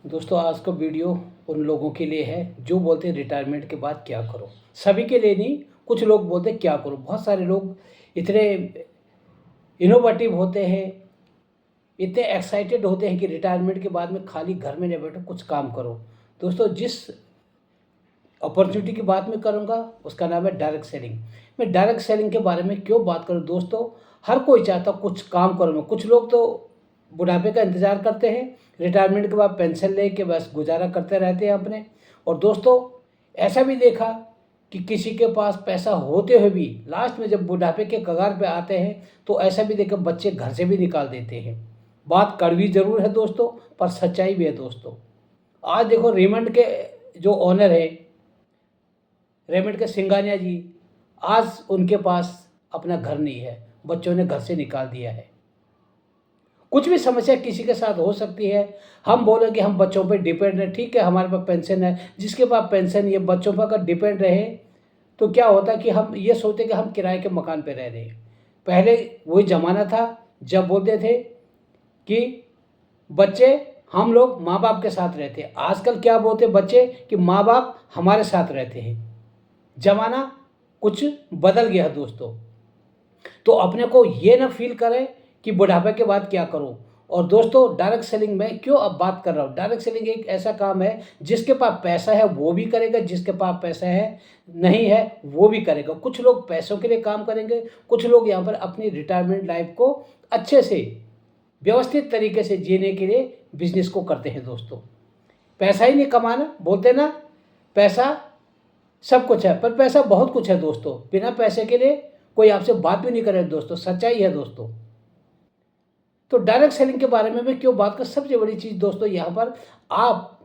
दोस्तों आज का वीडियो उन लोगों के लिए है जो बोलते हैं रिटायरमेंट के बाद क्या करो। सभी के लिए नहीं, कुछ लोग बोलते हैं क्या करो। बहुत सारे लोग इतने इनोवेटिव होते हैं, इतने एक्साइटेड होते हैं कि रिटायरमेंट के बाद में खाली घर में नहीं बैठो, कुछ काम करो। दोस्तों जिस अपॉर्चुनिटी की बात मैं करूंगा उसका नाम है डायरेक्ट सेलिंग। मैं डायरेक्ट सेलिंग के बारे में क्यों बात करूं दोस्तों, हर कोई चाहता कुछ काम करूँ मैं। कुछ लोग तो बुढ़ापे का इंतज़ार करते हैं, रिटायरमेंट के बाद पेंशन ले के बस गुजारा करते रहते हैं अपने। और दोस्तों ऐसा भी देखा कि किसी के पास पैसा होते हुए भी लास्ट में जब बुढ़ापे के कगार पे आते हैं तो ऐसा भी देखा बच्चे घर से भी निकाल देते हैं। बात कड़वी ज़रूर है दोस्तों, पर सच्चाई भी है दोस्तों। आज देखो रेमंड के जो ओनर है, रेमंड के सिंघानिया जी, आज उनके पास अपना घर नहीं है, बच्चों ने घर से निकाल दिया है। कुछ भी समस्या किसी के साथ हो सकती है। हम बोले कि हम बच्चों पे डिपेंड है, ठीक है हमारे पास पेंशन है, जिसके पास पेंशन ये बच्चों पर अगर डिपेंड रहे तो क्या होता कि हम ये सोचते कि हम किराए के मकान पे रह रहे हैं। पहले वही ज़माना था जब बोलते थे कि बच्चे हम लोग माँ बाप के साथ रहते हैं। आजकल क्या बोलते बच्चे कि माँ बाप हमारे साथ रहते हैं। ज़माना कुछ बदल गया है दोस्तों। तो अपने को ये ना फील करें कि बुढ़ापे के बाद क्या करूं। और दोस्तों डायरेक्ट सेलिंग में क्यों अब बात कर रहा हूं, डायरेक्ट सेलिंग एक ऐसा काम है जिसके पास पैसा है वो भी करेगा, जिसके पास पैसा है नहीं है वो भी करेगा। कुछ लोग पैसों के लिए काम करेंगे, कुछ लोग यहाँ पर अपनी रिटायरमेंट लाइफ को अच्छे से व्यवस्थित तरीके से जीने के लिए बिजनेस को करते हैं दोस्तों। पैसा ही नहीं कमाना, बोलते ना पैसा सब कुछ है, पर पैसा बहुत कुछ है दोस्तों। बिना पैसे के लिए कोई आपसे बात भी नहीं करे दोस्तों, सच्चाई है दोस्तों। तो डायरेक्ट सेलिंग के बारे में मैं क्यों बात कर, सबसे बड़ी चीज़ दोस्तों यहाँ पर आप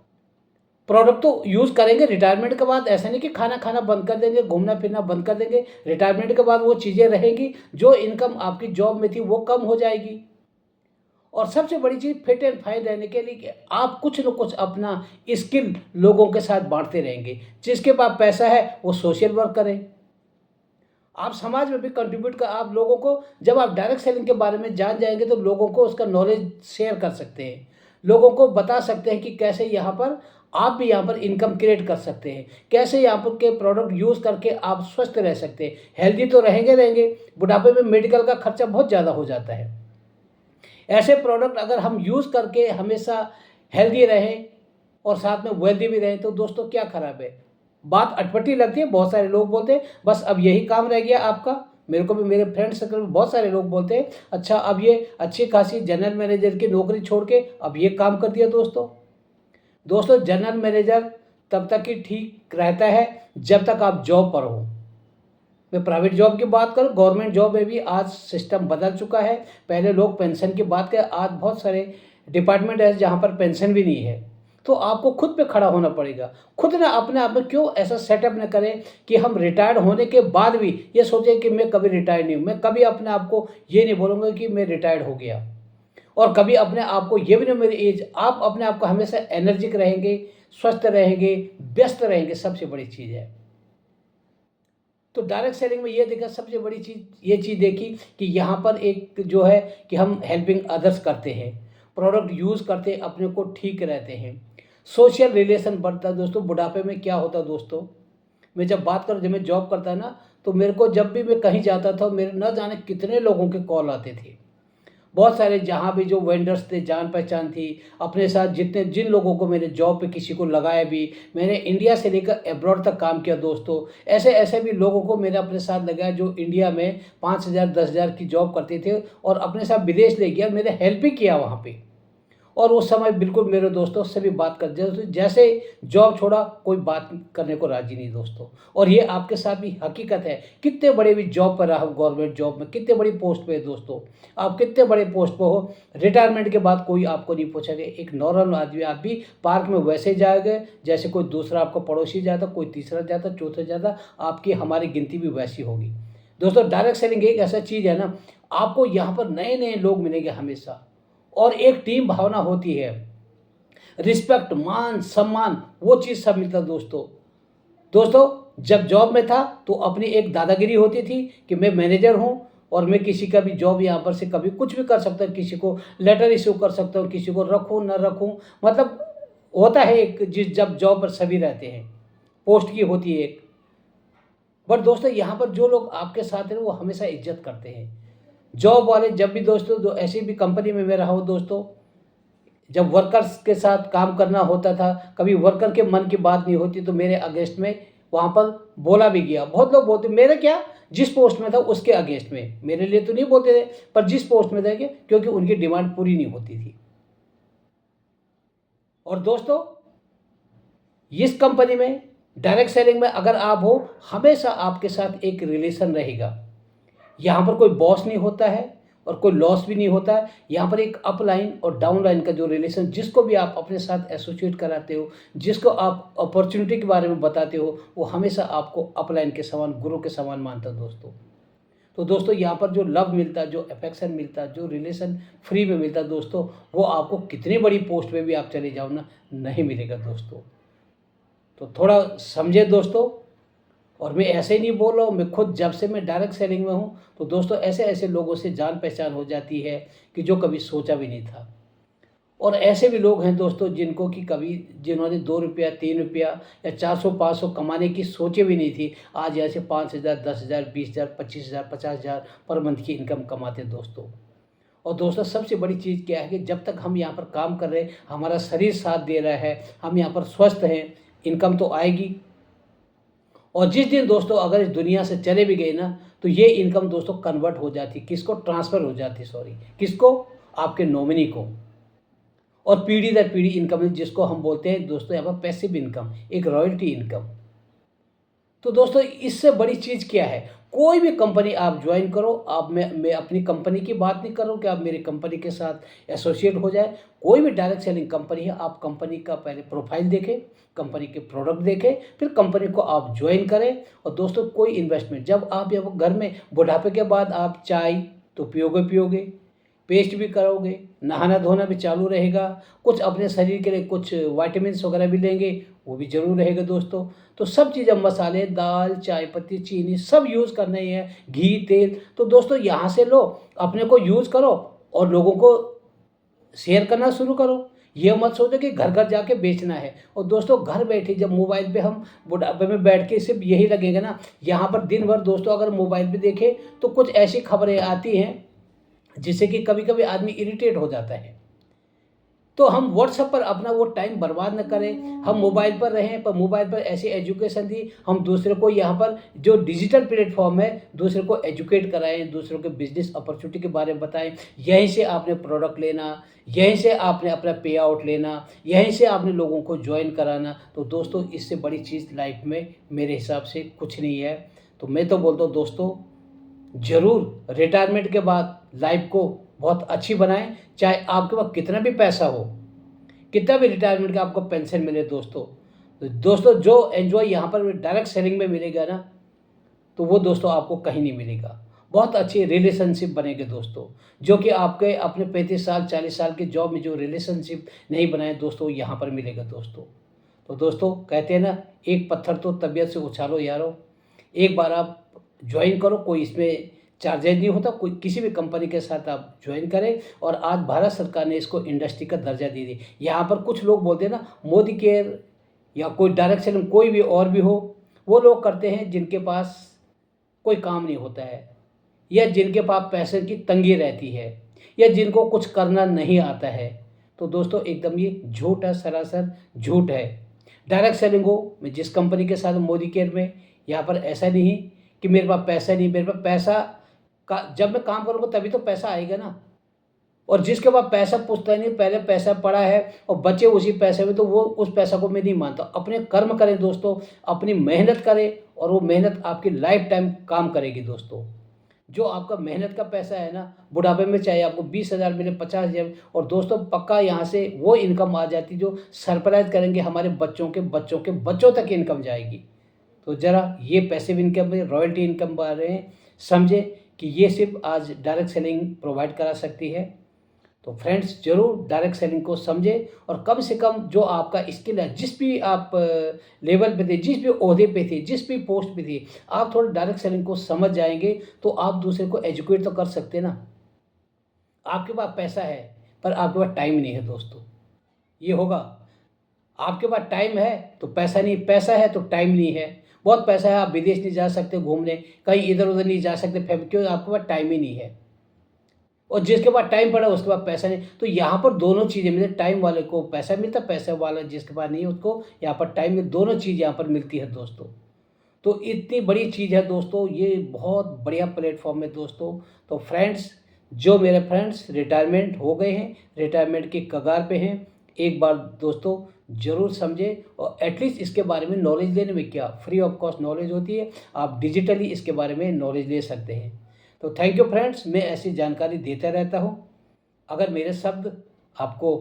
प्रोडक्ट तो यूज़ करेंगे रिटायरमेंट के बाद। ऐसा नहीं कि खाना खाना बंद कर देंगे, घूमना फिरना बंद कर देंगे। रिटायरमेंट के बाद वो चीज़ें रहेंगी, जो इनकम आपकी जॉब में थी वो कम हो जाएगी। और सबसे बड़ी चीज़ फिट एंड फाइन रहने के लिए कि आप कुछ न कुछ अपना स्किल लोगों के साथ बांटते रहेंगे। जिसके पास पैसा है वो सोशल वर्क करें, आप समाज में भी कंट्रीब्यूट कर। आप लोगों को जब आप डायरेक्ट सेलिंग के बारे में जान जाएंगे तो लोगों को उसका नॉलेज शेयर कर सकते हैं, लोगों को बता सकते हैं कि कैसे यहाँ पर आप भी यहाँ पर इनकम क्रिएट कर सकते हैं, कैसे यहाँ पर के प्रोडक्ट यूज़ करके आप स्वस्थ रह सकते हैं। हेल्दी तो रहेंगे। बुढ़ापे में मेडिकल का खर्चा बहुत ज़्यादा हो जाता है। ऐसे प्रोडक्ट अगर हम यूज़ करके हमेशा हेल्दी रहें और साथ में वेल्दी भी रहें तो दोस्तों क्या ख़राब है। बात अटपटी लगती है, बहुत सारे लोग बोलते हैं बस अब यही काम रह गया आपका। मेरे को भी मेरे फ्रेंड सर्कल में बहुत सारे लोग बोलते हैं अच्छा अब ये अच्छी खासी जनरल मैनेजर की नौकरी छोड़ के अब ये काम कर दिया। दोस्तों जनरल मैनेजर तब तक ही ठीक रहता है जब तक आप जॉब पर हो। मैं प्राइवेट जॉब की बात करूं, गवर्नमेंट जॉब में भी आज सिस्टम बदल चुका है। पहले लोग पेंशन की बात करें, आज बहुत सारे डिपार्टमेंट है जहां पर पेंशन भी नहीं है। तो आपको खुद पे खड़ा होना पड़ेगा। खुद ना अपने आप में क्यों ऐसा सेटअप न करें कि हम रिटायर्ड होने के बाद भी ये सोचें कि मैं कभी रिटायर्ड नहीं हूँ। मैं कभी अपने आप को ये नहीं बोलूँगा कि मैं रिटायर्ड हो गया, और कभी अपने आप को ये भी नहीं मेरी एज। आप अपने आप को हमेशा एनर्जिक रहेंगे, स्वस्थ रहेंगे, व्यस्त रहेंगे, सबसे बड़ी चीज़ है। तो डायरेक्ट सेलिंग में ये देखा सबसे बड़ी चीज़, ये चीज़ देखी कि यहाँ पर एक जो है कि हम हेल्पिंग अदर्स करते हैं, प्रोडक्ट यूज़ करते हैं, अपने को ठीक रहते हैं, सोशल रिलेशन बढ़ता है। दोस्तों बुढ़ापे में क्या होता है दोस्तों, मैं जब बात करूँ, जब मैं जॉब करता ना तो मेरे को जब भी मैं कहीं जाता था मेरे न जाने कितने लोगों के कॉल आते थे। बहुत सारे जहाँ भी जो वेंडर्स थे, जान पहचान थी, अपने साथ जितने जिन लोगों को मैंने जॉब पे किसी को लगाया भी, मैंने इंडिया से लेकर एब्रॉड तक काम किया दोस्तों। ऐसे ऐसे भी लोगों को मैंने अपने साथ लगाया जो इंडिया में 5,000 10,000 की जॉब करते थे और अपने साथ विदेश ले गया, मैंने हेल्प भी किया वहाँ पे। और उस समय बिल्कुल मेरे दोस्तों से भी बात कर, जैसे जॉब छोड़ा कोई बात करने को राजी नहीं दोस्तों। और ये आपके साथ भी हकीकत है। कितने बड़े भी जॉब पर रहा, गवर्नमेंट जॉब में कितने बड़ी पोस्ट पे है दोस्तों, आप कितने बड़े पोस्ट पर हो, रिटायरमेंट के बाद कोई आपको नहीं पूछेगा। एक नॉर्मल आदमी, आप भी पार्क में वैसे ही जाएंगे जैसे कोई दूसरा आपका पड़ोसी जाता, कोई तीसरा जाता, चौथा जाता, आपकी हमारी गिनती भी वैसी होगी। दोस्तों डायरेक्ट सेलिंग एक ऐसा चीज़ है ना, आपको यहाँ पर नए नए लोग मिलेंगे हमेशा, और एक टीम भावना होती है, रिस्पेक्ट, मान सम्मान, वो चीज़ सब मिलता है दोस्तों जब जॉब में था तो अपनी एक दादागिरी होती थी कि मैं मैनेजर हूँ और मैं किसी का भी जॉब यहाँ पर से कभी कुछ भी कर सकता हूँ, किसी को लेटर इशू कर सकता हूँ, किसी को रखूँ न रखूँ, मतलब होता है एक, जिस जब जॉब पर सभी रहते हैं, पोस्ट की होती है एक। बट दोस्तों यहाँ पर जो लोग आपके साथ हैं वो हमेशा इज्जत करते हैं। जॉब वाले जब भी दोस्तों ऐसी भी कंपनी में मैं रहा हूँ दोस्तों, जब वर्कर्स के साथ काम करना होता था, कभी वर्कर के मन की बात नहीं होती तो मेरे अगेंस्ट में वहाँ पर बोला भी गया। बहुत लोग बोलते मेरे क्या, जिस पोस्ट में था उसके अगेंस्ट में, मेरे लिए तो नहीं बोलते थे, पर जिस पोस्ट में थे क्योंकि उनकी डिमांड पूरी नहीं होती थी। और दोस्तों इस कंपनी में डायरेक्ट सेलिंग में अगर आप हो, हमेशा आपके साथ एक रिलेशन रहेगा। यहाँ पर कोई बॉस नहीं होता है और कोई लॉस भी नहीं होता है। यहाँ पर एक अप लाइन और डाउन लाइन का जो रिलेशन, जिसको भी आप अपने साथ एसोसिएट कराते हो, जिसको आप अपॉर्चुनिटी के बारे में बताते हो, वो हमेशा आपको अप लाइन के समान, गुरु के समान मानता है दोस्तों। तो दोस्तों यहाँ पर जो लव मिलता है, जो अफेक्शन मिलता है, जो रिलेशन फ्री में मिलता है दोस्तों, वो आपको कितनी बड़ी पोस्ट पे भी आप चले जाओ ना, नहीं मिलेगा दोस्तों। तो थोड़ा समझे दोस्तों। और मैं ऐसे ही नहीं बोल रहा हूँ, मैं खुद जब से मैं डायरेक्ट सेलिंग में हूँ तो दोस्तों ऐसे ऐसे लोगों से जान पहचान हो जाती है कि जो कभी सोचा भी नहीं था। और ऐसे भी लोग हैं दोस्तों जिनको कि कभी, जिन्होंने 2 रुपया 3 रुपया या 400-500 कमाने की सोचे भी नहीं थी, आज ऐसे 5,000 10,000 20,000 25,000 50,000 पर मंथ की इनकम कमाते हैं दोस्तों। और दोस्तों सबसे बड़ी चीज़ क्या है कि जब तक हम यहाँ पर काम कर रहे हैं, हमारा शरीर साथ दे रहा है, हम यहाँ पर स्वस्थ हैं, इनकम तो आएगी। और जिस दिन दोस्तों अगर इस दुनिया से चले भी गए ना, तो ये इनकम दोस्तों कन्वर्ट हो जाती, किसको ट्रांसफ़र हो जाती, सॉरी, किसको, आपके नॉमिनी को। और पीढ़ी दर पीढ़ी इनकम, जिसको हम बोलते हैं दोस्तों यहाँ पर पैसिव इनकम, एक रॉयल्टी इनकम। तो दोस्तों इससे बड़ी चीज़ क्या है, कोई भी कंपनी आप ज्वाइन करो, आप, मैं अपनी कंपनी की बात नहीं कर रहा हूँ कि आप मेरी कंपनी के साथ एसोसिएट हो जाए। कोई भी डायरेक्ट सेलिंग कंपनी है, आप कंपनी का पहले प्रोफाइल देखें, कंपनी के प्रोडक्ट देखें, फिर कंपनी को आप ज्वाइन करें। और दोस्तों कोई इन्वेस्टमेंट, जब आप यहाँ घर में बुढ़ापे के बाद आप चाय तो पियोगे, पेस्ट भी करोगे, नहाना धोना भी चालू रहेगा, कुछ अपने शरीर के लिए कुछ विटामिन्स वगैरह भी लेंगे, वो भी ज़रूर रहेगा दोस्तों। तो सब चीज़ें, मसाले, दाल, चाय पत्ती, चीनी, सब यूज़ करना ही है, घी, तेल, तो दोस्तों यहाँ से लो, अपने को यूज़ करो और लोगों को शेयर करना शुरू करो। ये मत सोचो कि घर घर जाके बेचना है। और दोस्तों घर बैठे जब मोबाइल पे हम बुढ़ापे में बैठ के सिर्फ यही लगेगा ना, यहाँ पर दिन भर दोस्तों अगर मोबाइल पे देखें तो कुछ ऐसी खबरें आती हैं जिससे कि कभी कभी आदमी इरिटेट हो जाता है। तो हम व्हाट्सएप पर अपना वो टाइम बर्बाद न करें, हम मोबाइल पर रहें, पर मोबाइल पर ऐसी एजुकेशन दी, हम दूसरे को यहाँ पर जो डिजिटल प्लेटफॉर्म है, दूसरे को एजुकेट कराएं, दूसरों के बिजनेस अपॉर्चुनिटी के बारे में बताएं। यहीं से आपने प्रोडक्ट लेना, यहीं से आपने अपना पे आउट लेना, यहीं से आपने लोगों को ज्वाइन कराना। तो दोस्तों इससे बड़ी चीज़ लाइफ में मेरे हिसाब से कुछ नहीं है। तो मैं तो बोलता हूँ दोस्तों, ज़रूर रिटायरमेंट के बाद लाइफ को बहुत अच्छी बनाएं, चाहे आपके पास कितना भी पैसा हो, कितना भी रिटायरमेंट का आपको पेंशन मिले दोस्तों। तो दोस्तों जो एंजॉय यहाँ पर डायरेक्ट सेलिंग में मिलेगा ना, तो वो दोस्तों आपको कहीं नहीं मिलेगा। बहुत अच्छी रिलेशनशिप बनेंगे दोस्तों, जो कि आपके अपने 35 साल 40 साल की जॉब में जो रिलेशनशिप नहीं बनाए दोस्तों, यहाँ पर मिलेगा दोस्तों। तो दोस्तों कहते हैं ना, एक पत्थर तो तबीयत से उछालो यारो। एक बार आप ज्वाइन करो, कोई इसमें चार्जेज नहीं होता, कोई किसी भी कंपनी के साथ आप ज्वाइन करें। और आज भारत सरकार ने इसको इंडस्ट्री का दर्जा दे दी। यहाँ पर कुछ लोग बोलते हैं ना, मोदी केयर या कोई डायरेक्ट सेलिंग कोई भी और भी हो, वो लोग करते हैं जिनके पास कोई काम नहीं होता है, या जिनके पास पैसे की तंगी रहती है, या जिनको कुछ करना नहीं आता है। तो दोस्तों एकदम ये झूठ है, सरासर झूठ है। डायरेक्ट सेलिंग हो, मैं जिस कंपनी के साथ मोदी केयर में, यहाँ पर ऐसा नहीं कि मेरे पास पैसा नहीं, मेरे पास पैसा का, जब मैं काम करूँगा तभी तो पैसा आएगा ना। और जिसके पास पैसा पूछता नहीं, पहले पैसा पड़ा है और बचे उसी पैसे में, तो वो उस पैसा को मैं नहीं मानता। अपने कर्म करें दोस्तों, अपनी मेहनत करें, और वो मेहनत आपकी लाइफ टाइम काम करेगी दोस्तों। जो आपका मेहनत का पैसा है ना, बुढ़ापे में चाहे आपको 20,000 मिले, 50,000, और दोस्तों पक्का यहाँ से वो इनकम आ जाती जो सरप्राइज करेंगे, हमारे बच्चों के बच्चों के बच्चों तक इनकम जाएगी। तो ज़रा ये पैसिव इनकम में रॉयल्टी इनकम बा रहे हैं, समझे कि ये सिर्फ आज डायरेक्ट सेलिंग प्रोवाइड करा सकती है। तो फ्रेंड्स ज़रूर डायरेक्ट सेलिंग को समझें, और कम से कम जो आपका स्किल है, जिस भी आप लेवल पे थे, जिस भी ओहदे पे थे, जिस भी पोस्ट पे थे, आप थोड़ा डायरेक्ट सेलिंग को समझ जाएंगे तो आप दूसरे को एजुकेट तो कर सकते हैं ना। आपके पास पैसा है पर आपके पास टाइम नहीं है दोस्तों, ये होगा। आपके पास टाइम है तो पैसा नहीं, पैसा है तो टाइम नहीं है। बहुत पैसा है, आप विदेश नहीं जा सकते घूमने, कहीं इधर-उधर नहीं जा सकते क्यों? आपके पास टाइम ही नहीं है। और जिसके पास टाइम पड़ा उसके पास पैसा नहीं, तो यहाँ पर दोनों चीज़ें मिलती, टाइम वाले को पैसा मिलता, पैसा वाला जिसके पास नहीं है उसको यहाँ पर टाइम में, दोनों चीज़ यहाँ पर मिलती है दोस्तों। तो इतनी बड़ी चीज़ है दोस्तों, ये बहुत बढ़िया प्लेटफॉर्म है दोस्तों। तो फ्रेंड्स, जो मेरे फ्रेंड्स रिटायरमेंट हो गए हैं, रिटायरमेंट की कगार पे हैं, एक बार दोस्तों ज़रूर समझें और एटलीस्ट इसके बारे में नॉलेज लेने में क्या फ्री ऑफ कॉस्ट नॉलेज होती है, आप डिजिटली इसके बारे में नॉलेज ले सकते हैं। तो थैंक यू फ्रेंड्स, मैं ऐसी जानकारी देता रहता हूँ। अगर मेरे शब्द आपको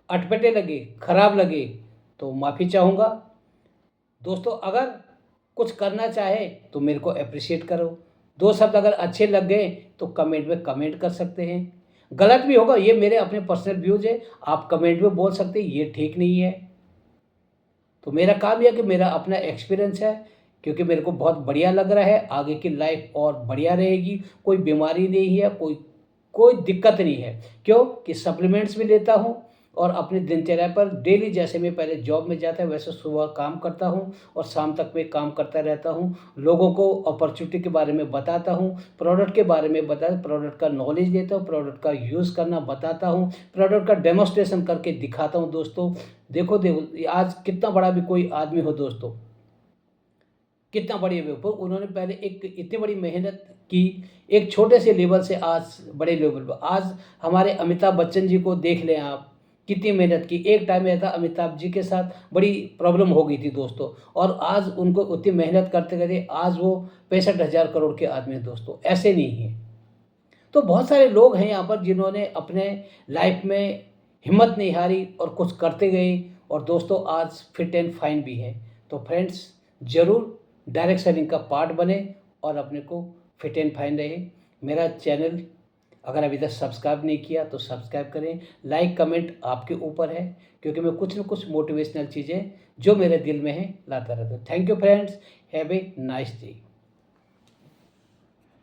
अटपटे लगे, ख़राब लगे तो माफ़ी चाहूँगा। दोस्तों अगर कुछ करना चाहे तो मेरे को एप्रिशिएट करो, 2 शब्द अगर अच्छे लग गए तो कमेंट में कमेंट कर सकते हैं। गलत भी होगा, ये मेरे अपने पर्सनल व्यूज़ है, आप कमेंट में बोल सकते हैं ये ठीक नहीं है। तो मेरा काम ये है कि मेरा अपना एक्सपीरियंस है, क्योंकि मेरे को बहुत बढ़िया लग रहा है, आगे की लाइफ और बढ़िया रहेगी, कोई बीमारी नहीं है, कोई कोई दिक्कत नहीं है। क्यों? कि सप्लीमेंट्स भी लेता हूँ और अपनी दिनचर्या पर डेली, जैसे मैं पहले जॉब में जाता वैसे सुबह काम करता हूँ और शाम तक मैं काम करता रहता हूँ। लोगों को अपॉर्चुनिटी के बारे में बताता हूँ, प्रोडक्ट के बारे में प्रोडक्ट का नॉलेज देता हूँ, प्रोडक्ट का यूज़ करना बताता हूँ, प्रोडक्ट का डेमोंस्ट्रेशन करके दिखाता हूँ दोस्तों। देखो देखो आज कितना बड़ा भी कोई आदमी हो दोस्तों, कितना बड़ी ऊपर उन्होंने पहले एक इतनी बड़ी मेहनत की, एक छोटे से लेवल से आज बड़े लेवल पर। आज हमारे अमिताभ बच्चन जी को देख लें आप, कितनी मेहनत की। एक टाइम ऐसा अमिताभ जी के साथ बड़ी प्रॉब्लम हो गई थी दोस्तों, और आज उनको उतनी मेहनत करते करते आज वो 65,000 करोड़ के आदमी हैं दोस्तों, ऐसे नहीं हैं। तो बहुत सारे लोग हैं यहाँ पर जिन्होंने अपने लाइफ में हिम्मत नहीं हारी और कुछ करते गए, और दोस्तों आज फिट एंड फाइन भी हैं। तो फ्रेंड्स ज़रूर डायरेक्ट सेलिंग का पार्ट बने और अपने को फिट एंड फाइन रहे। मेरा चैनल अगर अभी तक सब्सक्राइब नहीं किया तो सब्सक्राइब करें, लाइक कमेंट आपके ऊपर है, क्योंकि मैं कुछ न कुछ मोटिवेशनल चीज़ें जो मेरे दिल में हैं लाता रहता हूँ। Thank you friends, have a nice day.